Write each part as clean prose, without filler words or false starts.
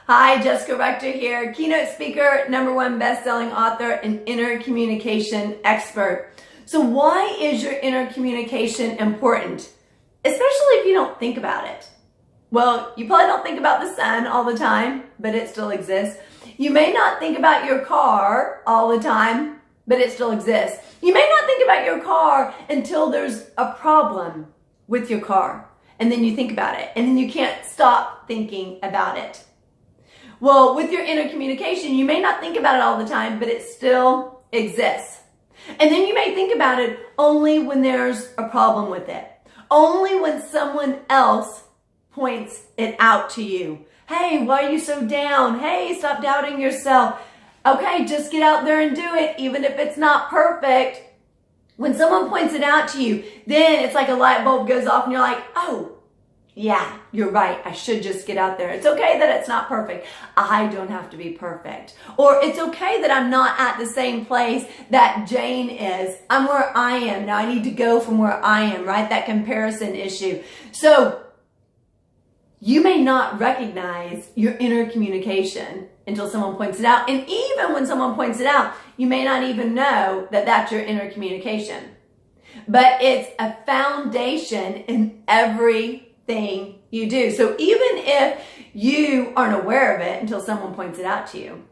Hi, Jessica Rector here, keynote speaker, #1 best-selling author, and inner communication expert. So why is your inner communication important? Especially if you don't think about it. Well, you probably don't think about the sun all the time, but it still exists. You may not think about your car all the time, but it still exists. You may not think about your car until there's a problem with your car. And then you think about it, and then you can't stop thinking about it. Well, with your inner communication, you may not think about it all the time, but it still exists. And then you may think about it only when there's a problem with it. Only when someone else points it out to you. Hey, why are you so down? Hey, stop doubting yourself. Okay, just get out there and do it, even if it's not perfect. When someone points it out to you, then it's like a light bulb goes off and you're like, oh, yeah, you're right. I should just get out there. It's okay that it's not perfect. I don't have to be perfect. Or it's okay that I'm not at the same place that Jane is. I'm where I am. Now I need to go from where I am, right? That comparison issue. So you may not recognize your inner communication until someone points it out. And even when someone points it out, you may not even know that that's your inner communication. But it's a foundation in everything you do. So even if you aren't aware of it until someone points it out to you,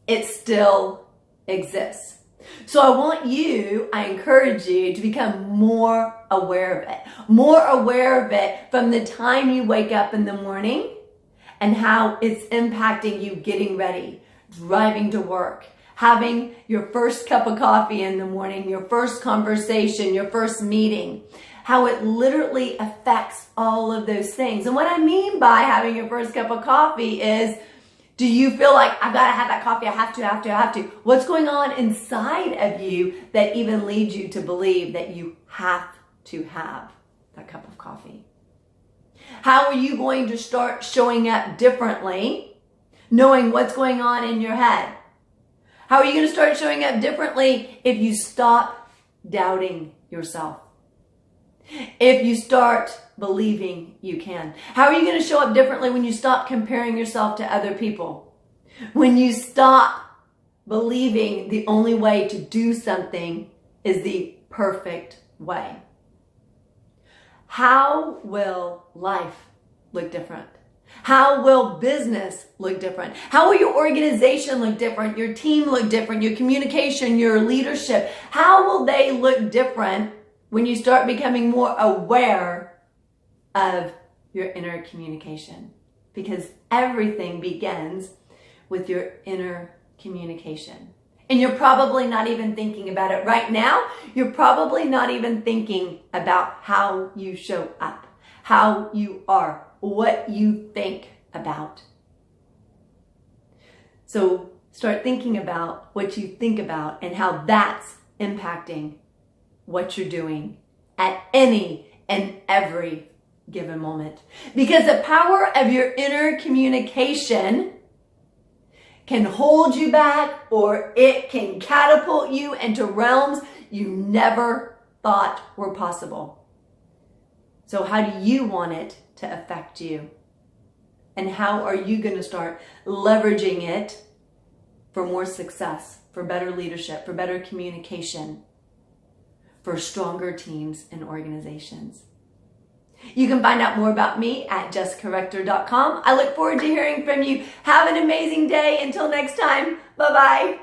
it still exists. So I encourage you to become more aware of it. More aware of it from the time you wake up in the morning and how it's impacting you getting ready, driving to work, having your first cup of coffee in the morning, your first conversation, your first meeting, how it literally affects all of those things. And what I mean by having your first cup of coffee is, do you feel like, I've got to have that coffee, I have to? What's going on inside of you that even leads you to believe that you have to have that cup of coffee? How are you going to start showing up differently, knowing what's going on in your head? How are you going to start showing up differently if you stop doubting yourself? If you start believing you can? How are you going to show up differently when you stop comparing yourself to other people? When you stop believing the only way to do something is the perfect way? How will life look different? How will business look different? How will your organization look different? Your team look different? Your communication, your leadership, how will they look different when you start becoming more aware of your inner communication? Because everything begins with your inner communication. And you're probably not even thinking about it right now. You're probably not even thinking about how you show up, how you are, what you think about. So start thinking about what you think about and how that's impacting what you're doing at any and every given moment. Because the power of your inner communication can hold you back, or it can catapult you into realms you never thought were possible. So how do you want it to affect you? And how are you going to start leveraging it for more success, for better leadership, for better communication, for stronger teams and organizations? You can find out more about me at jessicarector.com. I look forward to hearing from you. Have an amazing day. Until next time, bye-bye.